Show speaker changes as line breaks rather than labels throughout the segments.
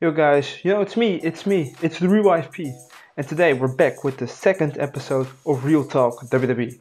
Yo guys, it's me, it's the Real YFP, and today we're back with the second episode of Real Talk WWE.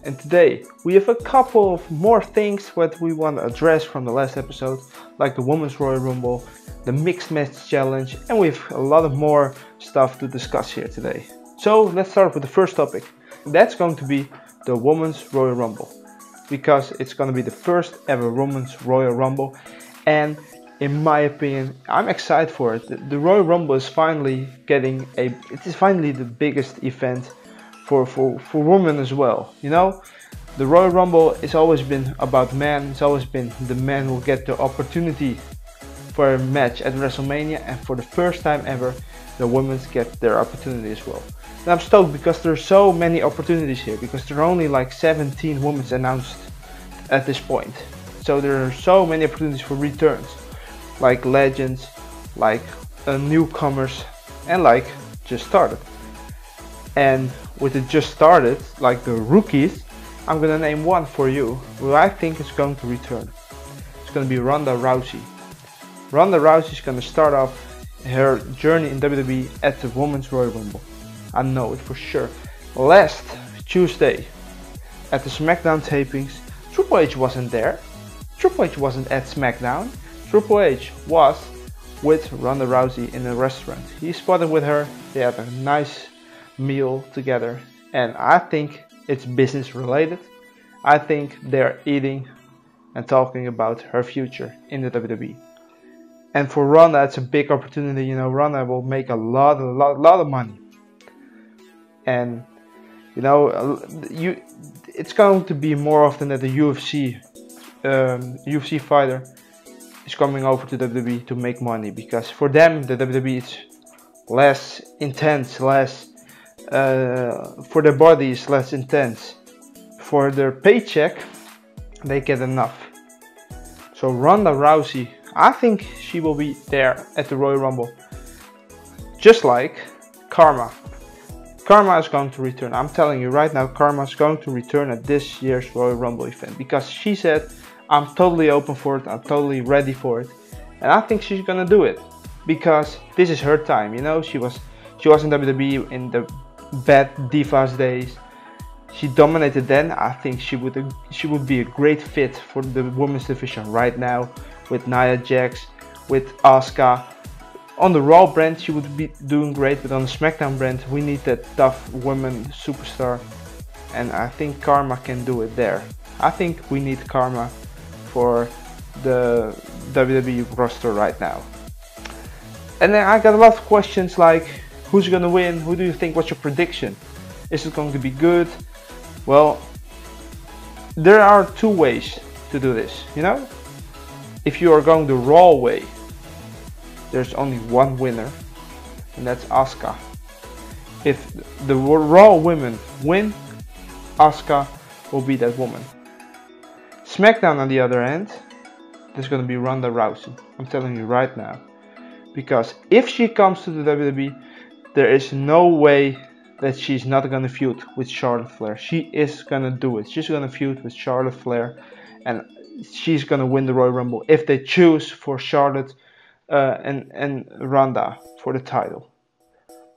And today we have a couple of more things that we want to address from the last episode, like the Women's Royal Rumble, the Mixed Match Challenge, and we have a lot of more stuff to discuss here today. So let's start with the first topic. That's going to be the Women's Royal Rumble, because it's going to be the first ever Women's Royal Rumble, and in my opinion, I'm excited for it. The Royal Rumble is finally finally the biggest event for women as well. The Royal Rumble has always been about men. It's always been the men will get the opportunity for a match at WrestleMania, and for the first time ever, the women get their opportunity as well. And I'm stoked because there's so many opportunities here, because there are only like 17 women announced at this point. So there are so many opportunities for returns, like legends, like newcomers, and like just started. And with the just started, like the rookies, I'm gonna name one for you who I think is going to return. It's gonna be Ronda Rousey. Ronda Rousey is gonna start off her journey in WWE at the Women's Royal Rumble. I know it for sure. Last Tuesday at the SmackDown tapings, Triple H wasn't there. Triple H wasn't at SmackDown. Triple H was with Ronda Rousey in a restaurant. He spotted with her. They had a nice meal together, and I think it's business related. I think they're eating and talking about her future in the WWE. And for Ronda, it's a big opportunity. Ronda will make a lot of money. And it's going to be more often that the UFC fighter is coming over to WWE to make money, because for them the WWE is less intense, less for their bodies, less intense. For their paycheck, they get enough. So Ronda Rousey, I think she will be there at the Royal Rumble, just like Karma. Karma is going to return. I'm telling you right now, Karma is going to return at this year's Royal Rumble event, because she said, I'm totally open for it, I'm totally ready for it. And I think she's gonna do it, because this is her time. She was in WWE in the bad Divas days. She dominated then. I think she would be a great fit for the women's division right now, with Nia Jax, with Asuka. On the Raw brand, she would be doing great, but on the SmackDown brand, we need that tough woman superstar, and I think Karma can do it there. I think we need Karma for the WWE roster right now. And then I got a lot of questions like, who's gonna win? Who do you think? What's your prediction? Is it going to be good? Well, there are two ways to do this. If you are going the Raw way, there's only one winner, and that's Asuka. If the Raw women win, Asuka will be that woman. SmackDown, on the other hand, there's going to be Ronda Rousey. I'm telling you right now, because if she comes to the WWE, there is no way that she's not going to feud with Charlotte Flair. She is going to do it. She's going to feud with Charlotte Flair, and she's going to win the Royal Rumble if they choose for Charlotte and Ronda for the title.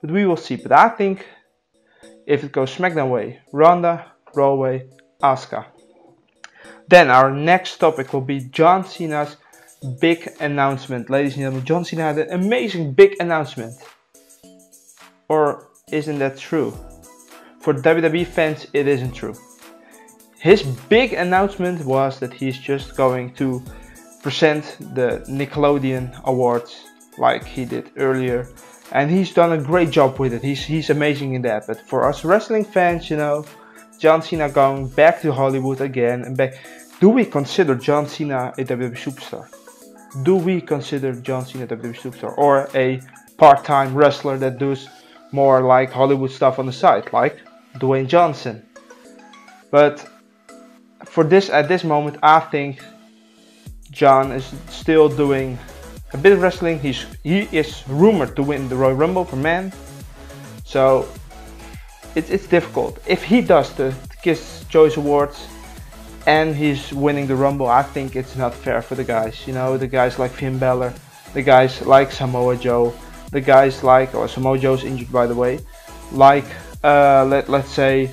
But we will see. But I think if it goes SmackDown way, Ronda, Raw way, Asuka. Then our next topic will be John Cena's big announcement. Ladies and gentlemen, John Cena had an amazing big announcement. Or isn't that true? For WWE fans, it isn't true. His big announcement was that he's just going to present the Nickelodeon Awards like he did earlier, and he's done a great job with it. He's amazing in that. But for us wrestling fans, John Cena going back to Hollywood again and back. Do we consider John Cena a WWE superstar? Do we consider John Cena a WWE superstar, or a part-time wrestler that does more like Hollywood stuff on the side, like Dwayne Johnson? But for this, at this moment, I think John is still doing a bit of wrestling. He is rumored to win the Royal Rumble for men. So it's difficult. If he does the Kids Choice Awards and he's winning the Rumble, I think it's not fair for the guys. You know, the guys like Finn Balor, the guys like Samoa Joe, the guys like, oh, Samoa Joe's injured by the way, like let's say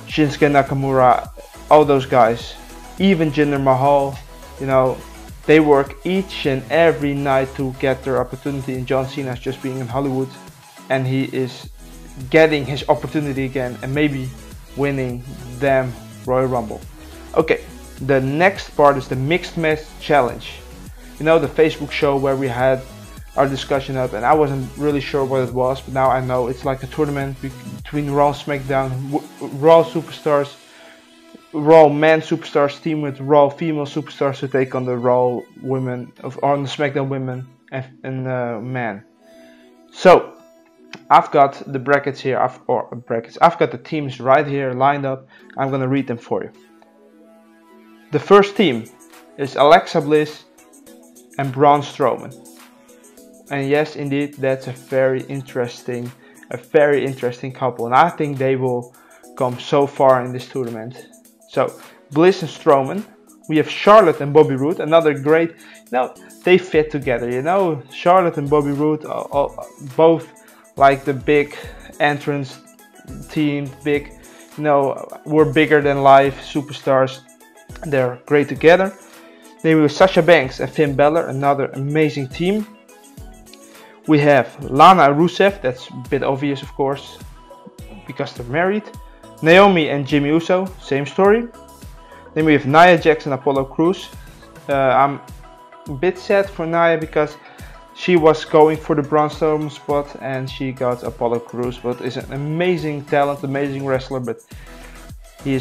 Shinsuke Nakamura, all those guys, even Jinder Mahal, you know, they work each and every night to get their opportunity, and John Cena's just being in Hollywood and he is getting his opportunity again and maybe winning them Royal Rumble. Okay, the next part is the Mixed Match Challenge. You know, the Facebook show where we had our discussion up and I wasn't really sure what it was, but now I know it's like a tournament between Raw, SmackDown, Raw superstars, Raw men superstars team with Raw female superstars to take on the Raw women, or on the SmackDown women and men. So I've got the brackets here, I've got the teams right here lined up. I'm gonna read them for you. The first team is Alexa Bliss and Braun Strowman. And yes, indeed, that's a very interesting couple, and I think they will come so far in this tournament. So Bliss and Strowman. We have Charlotte and Bobby Roode, another great. You know, they fit together. You know, Charlotte and Bobby Roode are both like the big entrance team, big, you know, we're bigger than life superstars. They're great together. Then we have Sasha Banks and Finn Balor, another amazing team. We have Lana and Rusev, that's a bit obvious of course, because they're married. Naomi and Jimmy Uso, same story. Then we have Nia Jax and Apollo Crews. I'm a bit sad for Nia because she was going for the Braun Strowman spot and she got Apollo Crews, but is an amazing talent, amazing wrestler, but he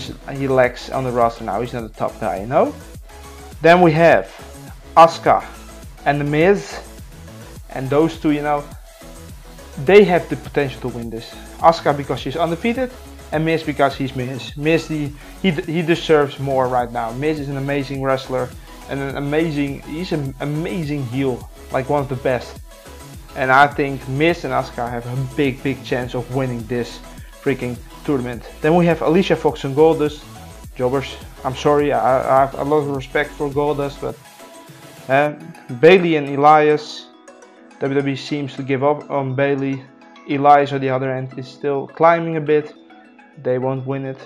lacks on the roster now. He's not a top guy, you know. Then we have Asuka and The Miz, and those two, you know, they have the potential to win this. Asuka because she's undefeated, and Miz because he's Miz. Miz, he deserves more right now. Miz is an amazing wrestler and he's an amazing heel, like one of the best. And I think Miz and Asuka have a big chance of winning this freaking tournament. Then we have Alicia Fox and Goldust. Jobbers, I'm sorry, I have a lot of respect for Goldust, but Bayley and Elias. WWE seems to give up on Bayley. Elias on the other end is still climbing a bit. They won't win it.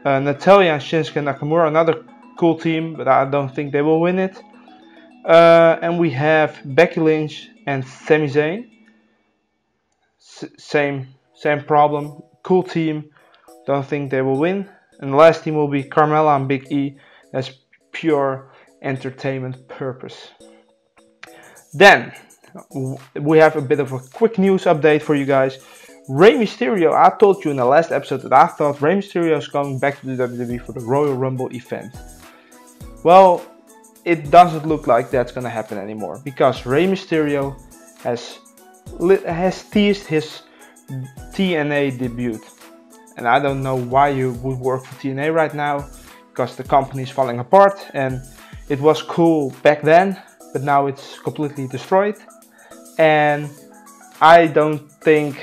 Natalya and Shinsuke Nakamura, another cool team, but I don't think they will win it. And we have Becky Lynch and Sami Zayn. Same problem. Cool team. Don't think they will win. And the last team will be Carmella and Big E. That's pure entertainment purpose. Then we have a bit of a quick news update for you guys. Rey Mysterio, I told you in the last episode that I thought Rey Mysterio is coming back to the WWE for the Royal Rumble event. Well, it doesn't look like that's gonna happen anymore because Rey Mysterio has teased his TNA debut. And I don't know why you would work for TNA right now, because the company is falling apart and it was cool back then, but now it's completely destroyed. And I don't think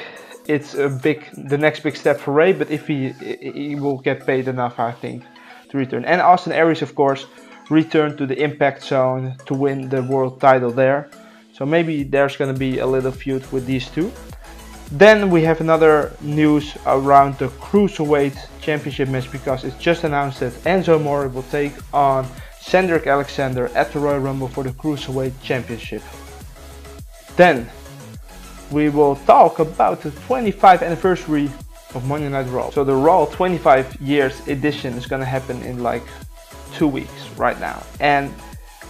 it's the next big step for Rey, but if he will get paid enough, I think, to return. And Austin Aries, of course, returned to the Impact Zone to win the world title there. So maybe there's gonna be a little feud with these two. Then we have another news around the Cruiserweight Championship match, because it's just announced that Enzo Amore will take on Cedric Alexander at the Royal Rumble for the Cruiserweight Championship. Then we will talk about the 25th anniversary of Monday Night Raw. So the Raw 25 years edition is gonna happen in like 2 weeks right now. And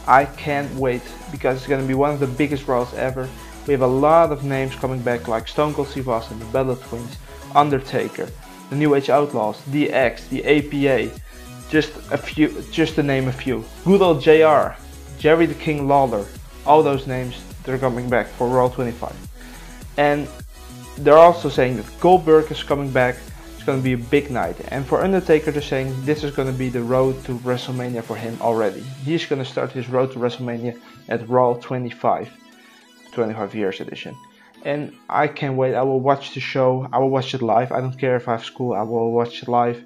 I can't wait, because it's gonna be one of the biggest Raws ever. We have a lot of names coming back, like Stone Cold Steve Austin, the Bella Twins, Undertaker, the New Age Outlaws, DX, the APA, just to name a few. Good old JR, Jerry the King Lawler, all those names, they're coming back for Raw 25. And they're also saying that Goldberg is coming back. It's going to be a big night. And for Undertaker, they're saying this is going to be the road to WrestleMania for him already. He's going to start his road to WrestleMania at Raw 25 years edition. and I can't wait. I will watch the show. I will watch it live. I don't care if I have school. I will watch it live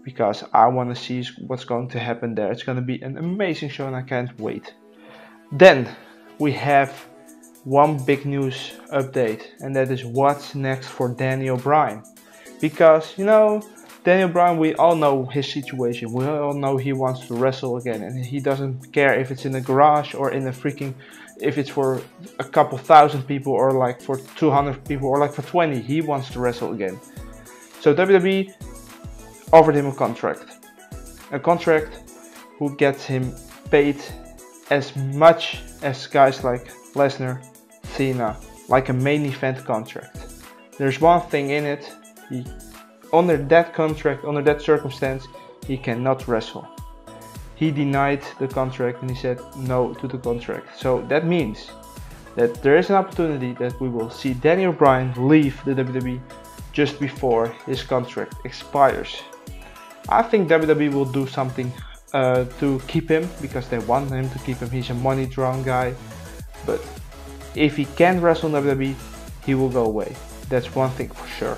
because I want to see what's going to happen there. It's going to be an amazing show and I can't wait. Then we have one big news update, and that is what's next for Daniel Bryan. Because, you know, Daniel Bryan, we all know his situation. We all know he wants to wrestle again, and he doesn't care if it's in a garage or in a freaking, if it's for a couple thousand people or like for 200 people or like for 20. He wants to wrestle again. So WWE offered him a contract who gets him paid as much as guys like Lesnar, Cena, like a main event contract. There's one thing in it. Under that contract, under that circumstance, he cannot wrestle. He denied the contract and he said no to the contract. So that means that there is an opportunity that we will see Daniel Bryan leave the WWE just before his contract expires. I think WWE will do something to keep him because they want him to keep him. He's a money-drawn guy. But if he can't wrestle in WWE, he will go away. That's one thing for sure.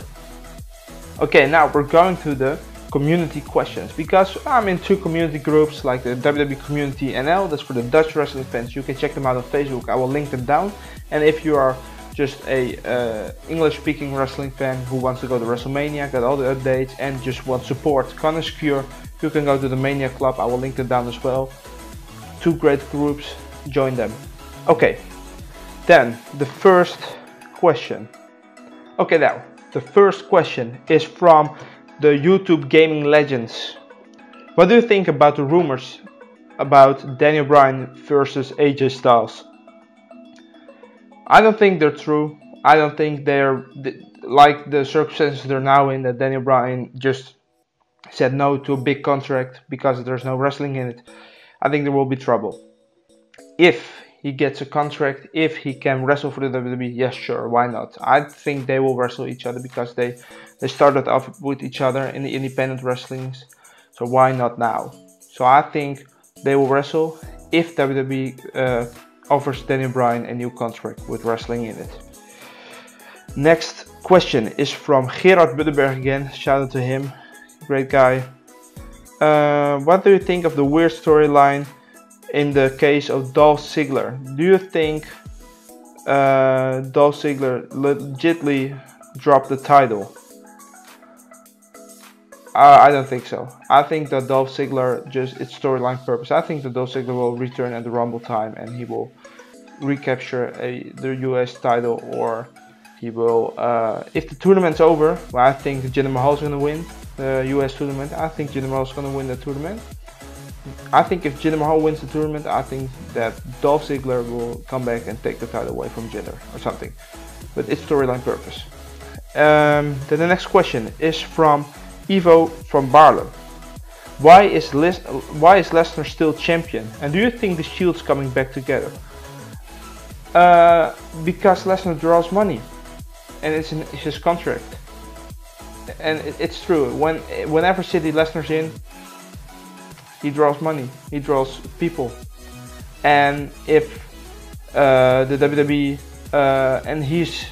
Okay, now we're going to the community questions, because I'm in two community groups, like the WWE Community NL, that's for the Dutch wrestling fans. You can check them out on Facebook. I will link them down. And if you are just a English-speaking wrestling fan who wants to go to WrestleMania, got all the updates, and just want support Conor Secure, you can go to the Mania Club. I will link them down as well. Two great groups, join them. Okay, then the first question. Okay, now the first question is from the YouTube Gaming Legends. What do you think about the rumors about Daniel Bryan versus AJ Styles? I don't think they're true. I don't think they're like the circumstances they're now in, that Daniel Bryan just said no to a big contract because there's no wrestling in it. I think there will be trouble. If he gets a contract, if he can wrestle for the WWE, yes, sure, why not? I think they will wrestle each other because they started off with each other in the independent wrestlings, so why not now? So I think they will wrestle if WWE offers Daniel Bryan a new contract with wrestling in it. Next question is from Gerard Buddenberg again, shout out to him, great guy. What do you think of the weird storyline in the case of Dolph Ziggler? Do you think Dolph Ziggler legitimately dropped the title? I don't think so. I think that Dolph Ziggler, just its storyline purpose, I think that Dolph Ziggler will return at the Rumble time and he will recapture the US title, or he will, if the tournament's over, well, I think Jinder Mahal is going to win the US tournament. I think Jinder Mahal is going to win the tournament. I think if Jinder Mahal wins the tournament, I think that Dolph Ziggler will come back and take the title away from Jinder or something. But it's storyline purpose. Then the next question is from Ivo from Barlem. Why is Lesnar still champion? And do you think the Shield's coming back together? Because Lesnar draws money, and it's in his contract. And it's true. Whenever City Lesnar's in, he draws money, he draws people, and if the WWE and he's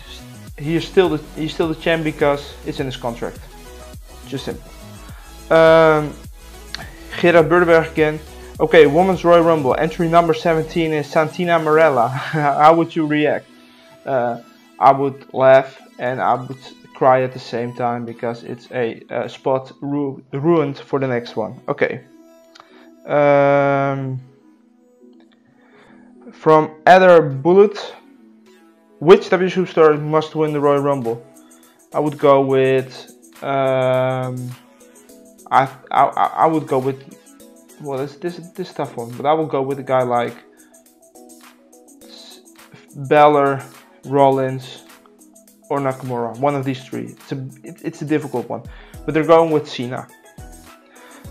still the champ because it's in his contract. Just simple. Gerard Burdenberg again. Okay, Women's Royal Rumble entry number 17 is Santina Marella. How would you react? I would laugh and I would cry at the same time because it's a spot ruined for the next one. Okay. From Adder Bullet, which WWE superstar must win the Royal Rumble? I would go with I would go with, well, this tough one, but I will go with a guy like Balor, Rollins, or Nakamura. One of these three. It's a difficult one, but they're going with Cena.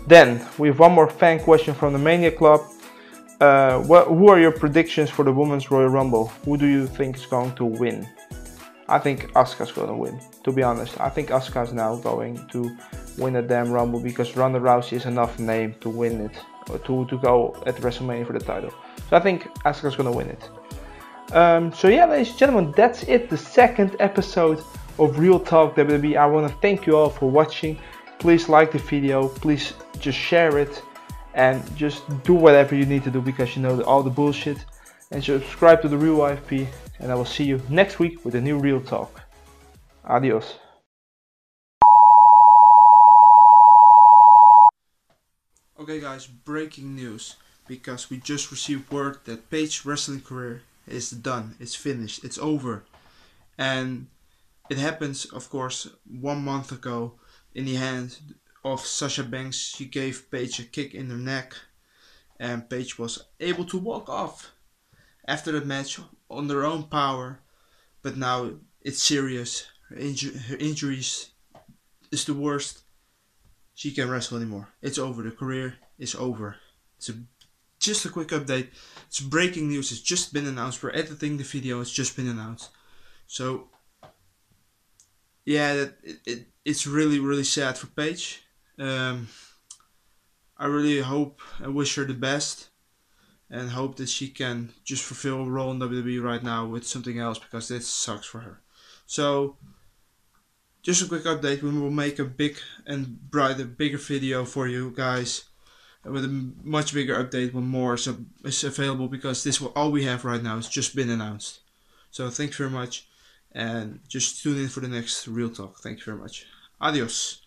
Then we have one more fan question from the Mania Club. Who are your predictions for the Women's Royal Rumble? Who do you think is going to win? I think Asuka's going to win. To be honest, I think Asuka's now going to win the damn Rumble because Ronda Rousey is enough name to win it, or to go at WrestleMania for the title. So I think Asuka's going to win it. So yeah, ladies and gentlemen, that's it. The second episode of Real Talk WWE. I want to thank you all for watching. Please like the video. Please just share it. And just do whatever you need to do because you know all the bullshit. And subscribe to the Real YFP. And I will see you next week with a new Real Talk. Adios. Okay guys, breaking news. Because we just received word that Paige's wrestling career is done. It's finished. It's over. And it happens, of course, 1 month ago in the hand of Sasha Banks. She gave Paige a kick in the neck. And Paige was able to walk off after the match on their own power. But now it's serious. Her injuries is the worst. She can't wrestle anymore. It's over. The career is over. Just a quick update. It's breaking news. It's just been announced. We're editing the video. It's just been announced. So yeah, it's really sad for Paige. I really hope and wish her the best, and hope that she can just fulfill a role in WWE right now with something else, because this sucks for her. So just a quick update. We will make a big and bigger video for you guys with a much bigger update when more is available, because this all we have right now. It's just been announced. So thanks very much, and just tune in for the next Real Talk. Thank you very much. Adios.